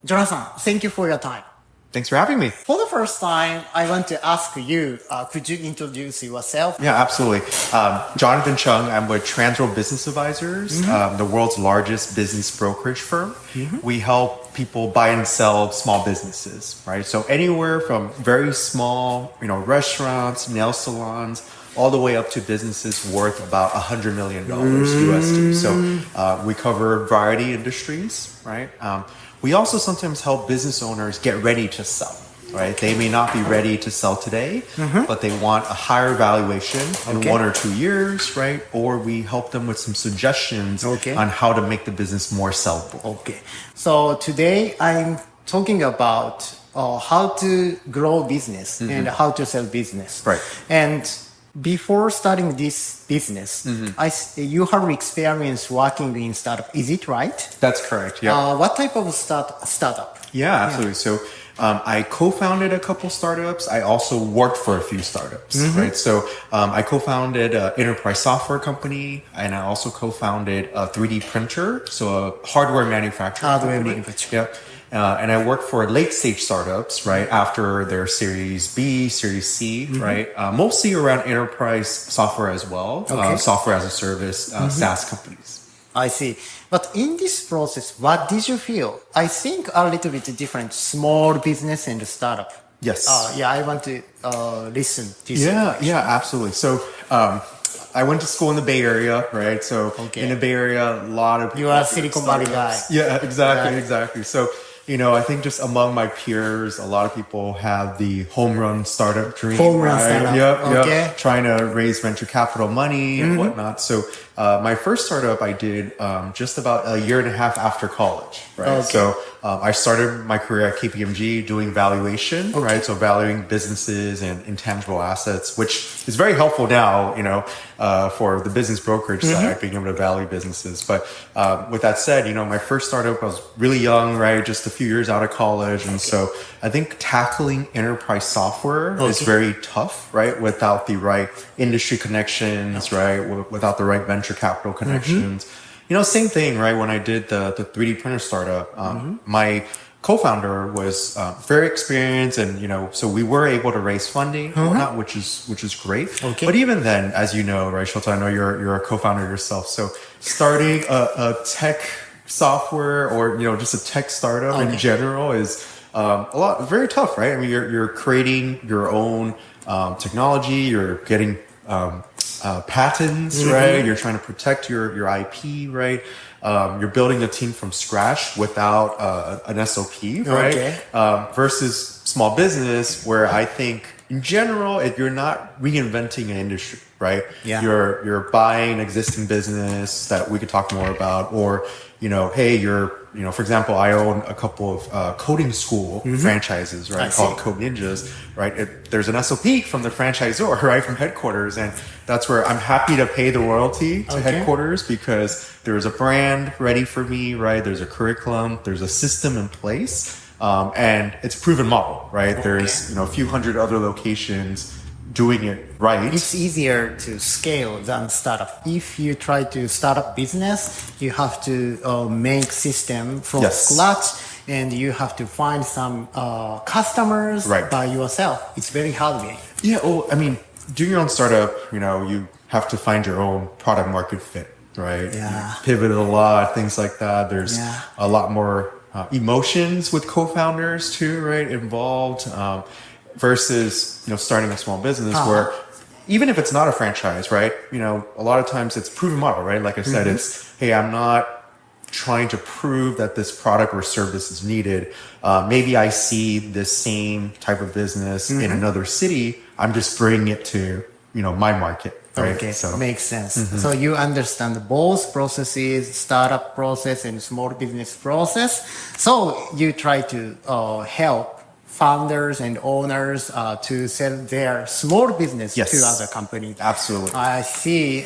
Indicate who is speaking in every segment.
Speaker 1: Jonathan, thank you for your time.
Speaker 2: Thanks for having me.
Speaker 1: For the first time, I want to ask you, could you introduce yourself?
Speaker 2: Yeah, absolutely. Jonathan Cheung, I'm with Transworld Business Advisors, the world's largest business brokerage firm. We help people buy and sell small businesses, right? So anywhere from very small, restaurants, nail salons, all the way up to businesses worth about $100 million USD. So we cover a variety of industries, right? We also sometimes help business owners get ready to sell, right? They may not be ready to sell today, but they want a higher valuation in 1 or 2 years, right? Or we help them with some suggestions on how to make the business more sellable.
Speaker 1: Okay. So today I'm talking about how to grow business and how to sell business.
Speaker 2: Right.
Speaker 1: And before starting this business, you have experience working in startup. Is it right?
Speaker 2: That's correct. Yeah.
Speaker 1: What type of startup?
Speaker 2: Yeah, absolutely. So I co-founded a couple startups. I also worked for a few startups, right? So I co-founded an enterprise software company, and I also co-founded a 3D printer, so a hardware manufacturer. Yeah. And I worked for late stage startups, right, after their Series B, Series C, right, mostly around enterprise software as well, software as a service, SaaS companies.
Speaker 1: I see. But in this process, what did you feel? I think a little bit different, small business and startup.
Speaker 2: Yes.
Speaker 1: I want to listen to this.
Speaker 2: Yeah, absolutely. So I went to school in the Bay Area, right? So in the Bay Area, a lot of people.
Speaker 1: You are a Silicon Valley guy.
Speaker 2: Yeah, exactly. So, I think just among my peers, a lot of people have the home run startup dream.
Speaker 1: Startup.
Speaker 2: Yeah. Trying to raise venture capital money and whatnot. So my first startup I did just about a year and a half after college, right? So I started my career at KPMG doing valuation, right? So valuing businesses and intangible assets, which is very helpful now, for the business brokerage side, being able to value businesses. But with that said, my first startup, I was really young, right? Just a few years out of college. And so I think tackling enterprise software is very tough, right? Without the right industry connections, right? Without the right venture capital connections. Same thing, right? When I did the 3D printer startup, my co-founder was very experienced, and so we were able to raise funding, whatnot, which is great. But even then, as you know, right, Shota, I know you're a co-founder yourself. So starting a tech software or just a tech startup in general is very tough, right? I mean, you're creating your own technology, you're getting patents, right? You're trying to protect your IP, right? You're building a team from scratch without an SOP, right? Versus small business, where I think in general, if you're not reinventing an industry, right? You're buying an existing business that we could talk more about, or hey, for example, I own a couple of coding school franchises, right? Called Code Ninjas, right? There's an SOP from the franchisor, right? From headquarters. And that's where I'm happy to pay the royalty to headquarters, because there's a brand ready for me, right? There's a curriculum, there's a system in place. And it's a proven model, right? There's, a few hundred other locations doing it right.
Speaker 1: It's easier to scale than startup. If you try to start up business, you have to make system from scratch, and you have to find some customers by yourself. It's very hard game.
Speaker 2: Yeah. Well, I mean, doing your own startup, you have to find your own product market fit, right?
Speaker 1: Yeah.
Speaker 2: You pivot a lot, things like that. There's a lot more emotions with co-founders too, right? Involved. Versus, starting a small business where even if it's not a franchise, right? A lot of times it's proven model, right? Like I said, it's, hey, I'm not trying to prove that this product or service is needed. Maybe I see this same type of business in another city. I'm just bringing it to, my market. Right?
Speaker 1: Okay, so makes sense. So you understand both processes, startup process and small business process. So you try to help founders and owners to sell their small business to other companies.
Speaker 2: Absolutely.
Speaker 1: I see.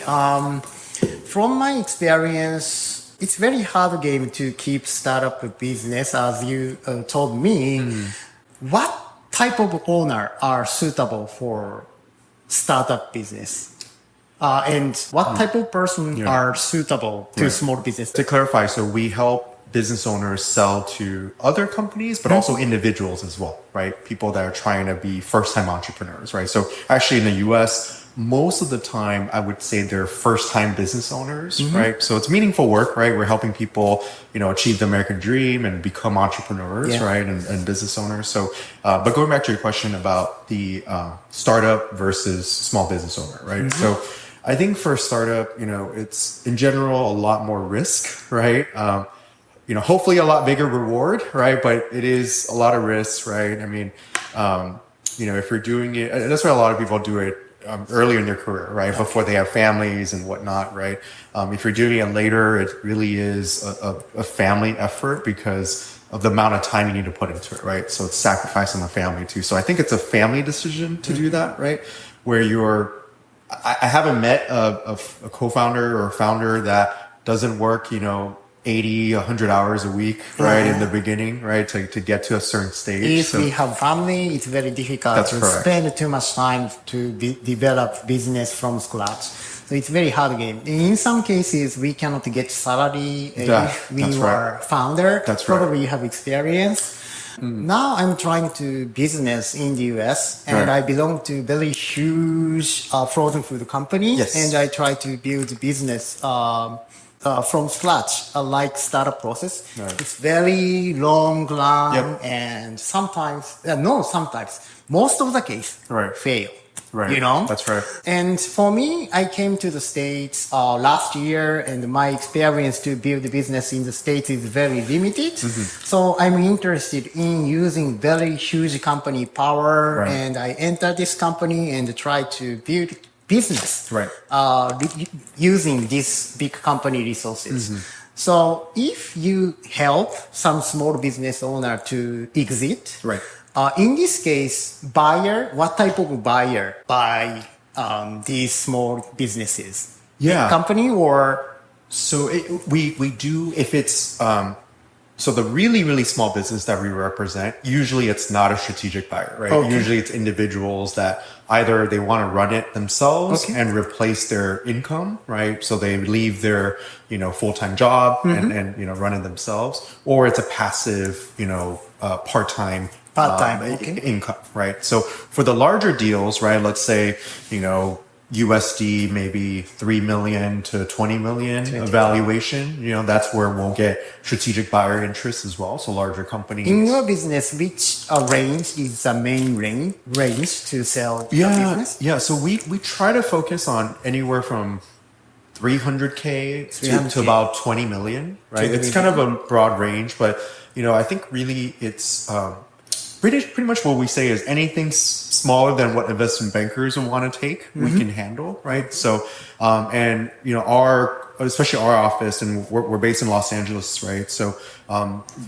Speaker 1: From my experience, it's very hard game to keep startup business, as you told me. What type of owner are suitable for startup business? And what type of person are suitable to small business?
Speaker 2: To clarify, so we help business owners sell to other companies, but also individuals as well, right? People that are trying to be first-time entrepreneurs, right? So actually in the US, most of the time, I would say they're first-time business owners, right? So it's meaningful work, right? We're helping people, achieve the American dream and become entrepreneurs, right? And business owners. So, but going back to your question about the startup versus small business owner, right? So I think for a startup, it's in general a lot more risk, right? Hopefully a lot bigger reward, right? But it is a lot of risk, right? I mean, if you're doing it, that's why a lot of people do it earlier in their career, right? Before they have families and whatnot, right? If you're doing it later, it really is a family effort because of the amount of time you need to put into it, right? So it's sacrificing the family too. So I think it's a family decision to do that, right? Where I haven't met a co-founder or a founder that doesn't work, 80, 100 hours a week, right? In the beginning, right? To get to a certain stage.
Speaker 1: If we have family, it's very difficult to spend too much time to develop business from scratch. So it's very hard game. In some cases, we cannot get salary if we were founder. Probably you have experience. Now I'm trying to business in the US and I belong to very huge frozen food company and I try to build business from scratch, like startup process. It's very long run and sometimes, most of the case fail.
Speaker 2: Right. That's right.
Speaker 1: And for me, I came to the States last year and my experience to build a business in the States is very limited. So I'm interested in using very huge company power and I enter this company and try to build business using this big company resources. So if you help some small business owner to exit, in this case, buyer, what type of buyer buy these small businesses? Big company or?
Speaker 2: So we do, if it's, so the really, really small business that we represent, usually it's not a strategic buyer, right? Usually it's individuals that either they want to run it themselves and replace their income, right? So they leave their, full-time job and run it themselves, or it's a passive, part-time income, right? So for the larger deals, right, let's say, USD maybe 3 million to 20 million valuation, that's where we'll get strategic buyer interest as well. So larger companies.
Speaker 1: In your business, which range is the main range to sell your business?
Speaker 2: Yeah, so we try to focus on anywhere from 300K to about 20 million, right? It's kind of a broad range, but I think really it's pretty much what we say is anything smaller than what investment bankers would want to take, we can handle, right? So, and especially our office, and we're based in Los Angeles, right? So,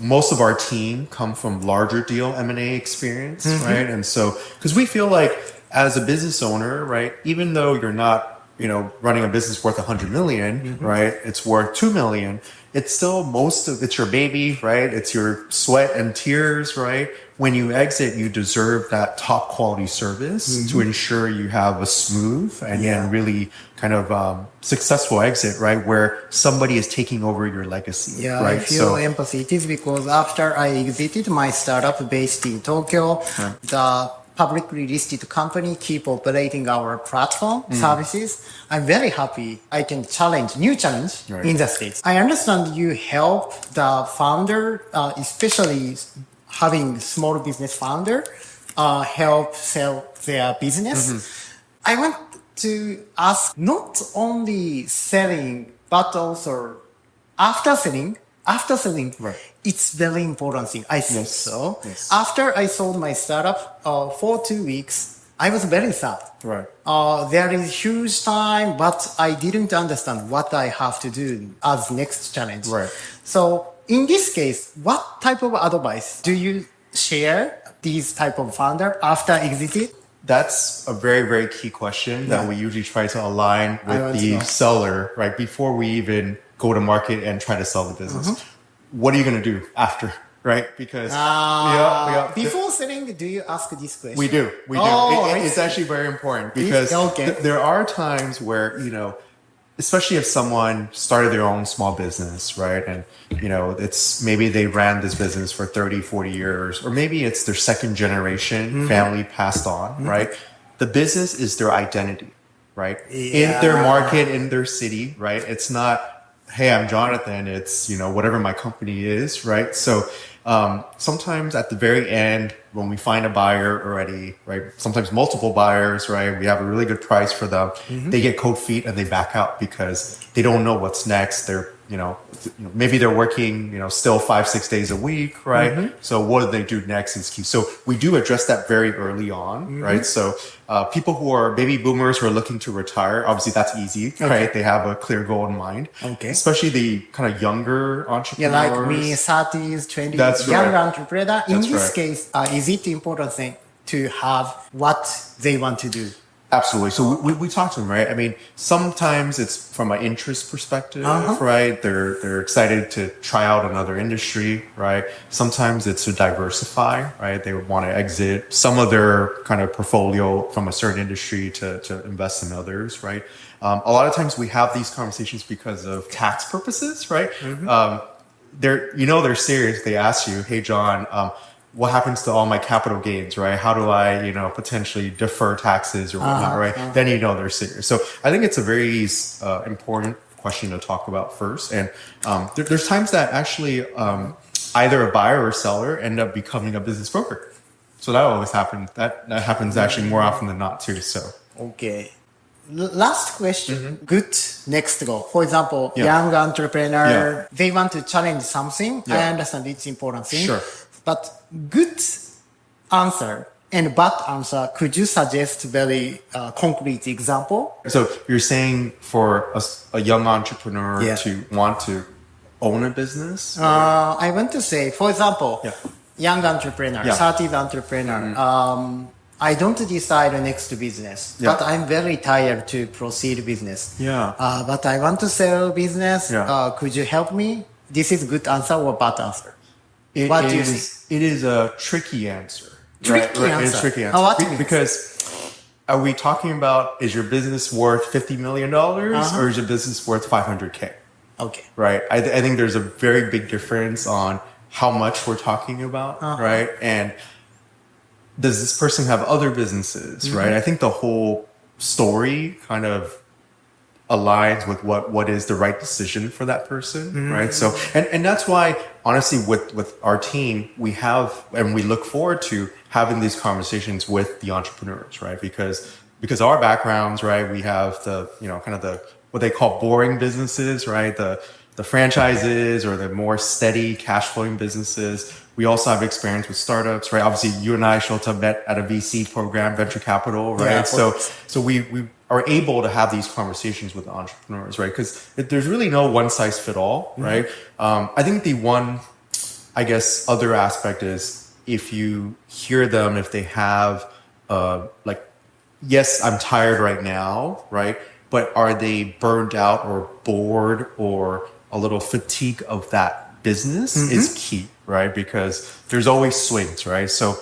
Speaker 2: most of our team come from larger deal M&A experience, right? And so, because we feel like as a business owner, right, even though you're not, running a business worth 100 million, right? It's worth 2 million. It's still it's your baby, right? It's your sweat and tears, right? When you exit, you deserve that top quality service to ensure you have a smooth and really kind of successful exit, right? Where somebody is taking over your legacy, right?
Speaker 1: I feel empathy. It is because after I exited my startup based in Tokyo, the publicly listed company keep operating our platform services. I'm very happy I can new challenge in the States. I understand you help the founder, especially having small business founder, help sell their business. I want to ask not only selling, but also after selling, it's very important thing. I think so. After I sold my startup for 2 weeks, I was very sad. There is huge time, but I didn't understand what I have to do as next challenge. So in this case, what type of advice do you share these type of founder after exited?
Speaker 2: That's a very, very key question that we usually try to align with the seller, right? Before we even go to market and try to sell the business. What are you going to do after, right? Because
Speaker 1: before selling, do you ask this question?
Speaker 2: We do. It's actually very important because there are times where, especially if someone started their own small business, right? And, it's maybe they ran this business for 30, 40 years, or maybe it's their second generation family passed on, right? The business is their identity, right? In their market, in their city, right? It's not, hey, I'm Jonathan. It's, whatever my company is, right? So sometimes at the very end, when we find a buyer already, right? Sometimes multiple buyers, right? We have a really good price for them. They get cold feet and they back out because they don't know what's next. They're, maybe they're working, still 5-6 days a week, right? So what do they do next is key. So we do address that very early on, right? So people who are baby boomers who are looking to retire, obviously that's easy, right? They have a clear goal in mind.
Speaker 1: Okay.
Speaker 2: Especially the kind of younger entrepreneurs.
Speaker 1: Yeah, like me, 30s, 20s,
Speaker 2: That's
Speaker 1: young
Speaker 2: right.
Speaker 1: entrepreneur. In
Speaker 2: That's
Speaker 1: this
Speaker 2: right.
Speaker 1: case, is it important thing to have what they want to do?
Speaker 2: Absolutely. So we talk to them, right? I mean, sometimes it's from an interest perspective, right? They're excited to try out another industry, right? Sometimes it's to diversify, right? They want to exit some of their kind of portfolio from a certain industry to invest in others, right? A lot of times we have these conversations because of tax purposes, right? They're serious. They ask you, hey, John, what happens to all my capital gains, right? How do I, potentially defer taxes or whatnot, right? Then they're serious. So I think it's a very important question to talk about first. And there's times that actually either a buyer or seller end up becoming a business broker. So that always happens. That happens actually more often than not too. So
Speaker 1: Okay. Last question. Good next goal. For example, young entrepreneur, they want to challenge something. I understand it's important thing.
Speaker 2: Sure.
Speaker 1: But good answer and bad answer, could you suggest very concrete example?
Speaker 2: So you're saying for a young entrepreneur
Speaker 1: Yeah.
Speaker 2: to want to own a business?
Speaker 1: I want to say, for example, young entrepreneur, 30s entrepreneur, I don't decide the next business, but I'm very tired to proceed business. But I want to sell business. Could you help me? This is good answer or bad answer? What do you think?
Speaker 2: It is a tricky answer.
Speaker 1: Tricky answer.
Speaker 2: It's a tricky answer.
Speaker 1: What do you mean?
Speaker 2: Because are we talking about, is your business worth $50 million or is your business worth 500K?
Speaker 1: Okay.
Speaker 2: Right. I think there's a very big difference on how much we're talking about, right? And does this person have other businesses, right? I think the whole story kind of aligns with what is the right decision for that person, right? So, and that's why, honestly, with our team, we have, and we look forward to having these conversations with the entrepreneurs, right? Because our backgrounds, right, we have the, kind of the, what they call boring businesses, right? The franchises or the more steady cash flowing businesses. We also have experience with startups, right? Obviously, you and I, Shota, met at a VC program, venture capital, right? So we are able to have these conversations with the entrepreneurs, right? Because there's really no one size fit all, right? I think the one, I guess, other aspect is if you hear them, if they have, yes, I'm tired right now, right? But are they burned out or bored or a little fatigue of that business is key, right? Because there's always swings, right? So,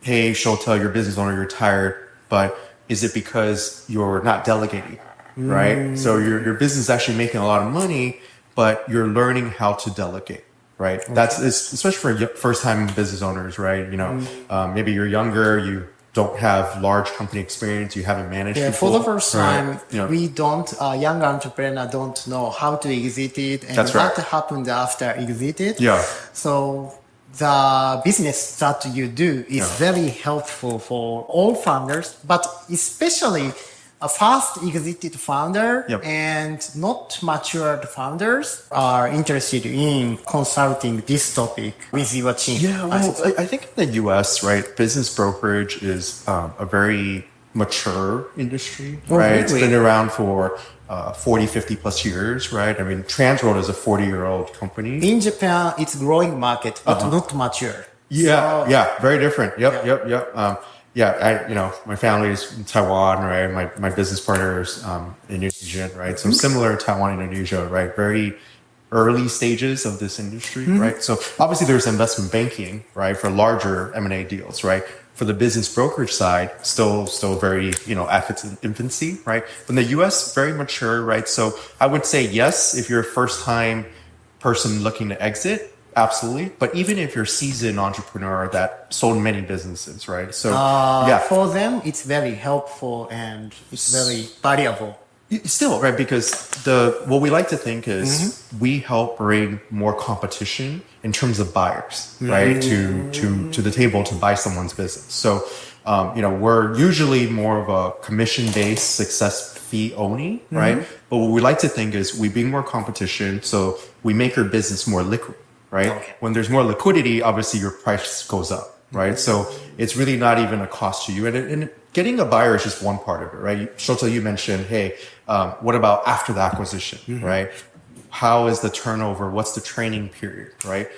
Speaker 2: hey, Shota, your business owner, you're tired, but is it because you're not delegating, right? So your business is actually making a lot of money, but you're learning how to delegate, right? That's especially for first-time business owners, right? Maybe you're younger, you don't have large company experience, you haven't managed people.
Speaker 1: For the first time,
Speaker 2: right.
Speaker 1: we don't, young entrepreneur don't know how to exit it and
Speaker 2: That's
Speaker 1: what
Speaker 2: right.
Speaker 1: happened after exited.
Speaker 2: Yeah.
Speaker 1: So the business that you do is very helpful for all founders, but especially a fast exited founder and not matured founders are interested in consulting this topic with your team.
Speaker 2: Yeah, well, I think in the US, right, business brokerage is a very mature industry, right? It's been around for 40, 50 plus years, right? I mean, Transworld is a 40-year-old company.
Speaker 1: In Japan, it's growing market, but not mature.
Speaker 2: Yeah, very different. Yep. My family is in Taiwan, right? My business partner is Indonesian, right? So similar Taiwan, Indonesia, right? Very early stages of this industry, right? So obviously there's investment banking, right, for larger M&A deals, right? For the business brokerage side, still very, at its infancy, right? But in the US, very mature, right? So I would say yes, if you're a first time person looking to exit, absolutely. But even if you're a seasoned entrepreneur that sold many businesses, right? So
Speaker 1: for them, it's very helpful and it's very valuable.
Speaker 2: Still, right? Because what we like to think is we help bring more competition in terms of buyers, right? To the table to buy someone's business. So, we're usually more of a commission-based success fee only, right? But what we like to think is we bring more competition, so we make your business more liquid, right?
Speaker 1: Okay.
Speaker 2: When there's more liquidity, obviously your price goes up, right? So it's really not even a cost to you. And getting a buyer is just one part of it, right? Shota, you mentioned, hey, what about after the acquisition, right? How is the turnover? What's the training period, right?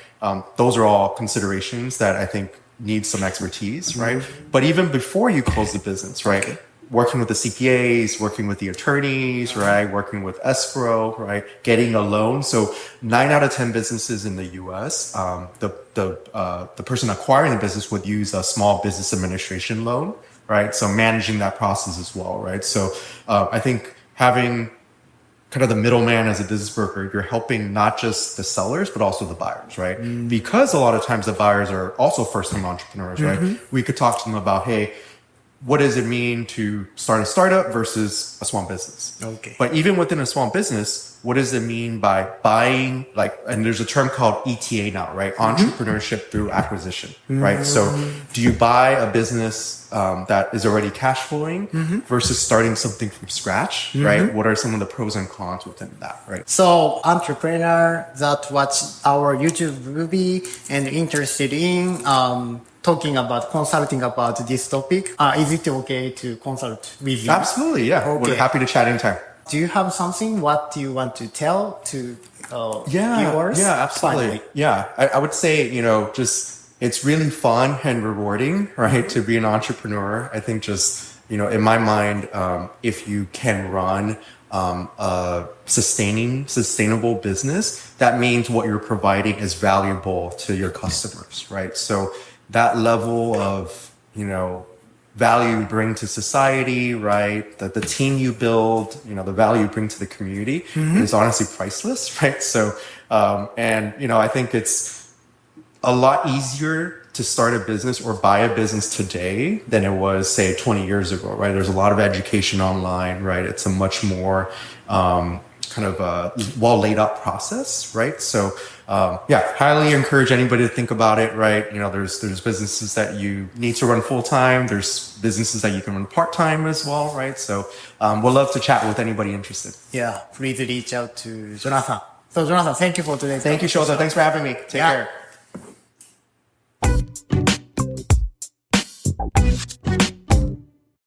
Speaker 2: Those are all considerations that I think need some expertise, right? But even before you close the business, right? Okay. Working with the CPAs, working with the attorneys, right? Working with escrow, right? Getting a loan. So 9 out of 10 businesses in the US, the person acquiring the business would use a small business administration loan, right? So managing that process as well, right? So I think having kind of the middleman as a business broker, you're helping not just the sellers, but also the buyers, right? Because a lot of times the buyers are also first-time entrepreneurs, right? We could talk to them about, hey, what does it mean to start a startup versus a small business?
Speaker 1: Okay.
Speaker 2: But even within a small business, what does it mean by buying, and there's a term called ETA now, right? Entrepreneurship through acquisition, right? So do you buy a business that is already cash flowing versus starting something from scratch, right? What are some of the pros and cons within that, right?
Speaker 1: So entrepreneur that watch our YouTube movie and interested in talking about consulting about this topic, is it okay to consult with you?
Speaker 2: Absolutely, yeah.
Speaker 1: Okay.
Speaker 2: We're happy to chat anytime.
Speaker 1: Do you have something? What do you want to tell to viewers?
Speaker 2: Yeah, absolutely.
Speaker 1: Finally.
Speaker 2: Yeah, I would say, just it's really fun and rewarding, right, to be an entrepreneur. I think just, in my mind, if you can run a sustainable business, that means what you're providing is valuable to your customers, right? So that level of, value you bring to society, right? The team you build, the value you bring to the community is honestly priceless, right? So, I think it's a lot easier to start a business or buy a business today than it was, say, 20 years ago, right? There's a lot of education online, right? It's a much more kind of a well laid out process, right? So, highly encourage anybody to think about it, right? There's businesses that you need to run full time. There's businesses that you can run part time as well, right? So, we'd love to chat with anybody interested.
Speaker 1: Yeah, please reach out to Jonathan. So, Jonathan, thank you for today.
Speaker 2: Thank you, Shota. Thanks for having me. Take care.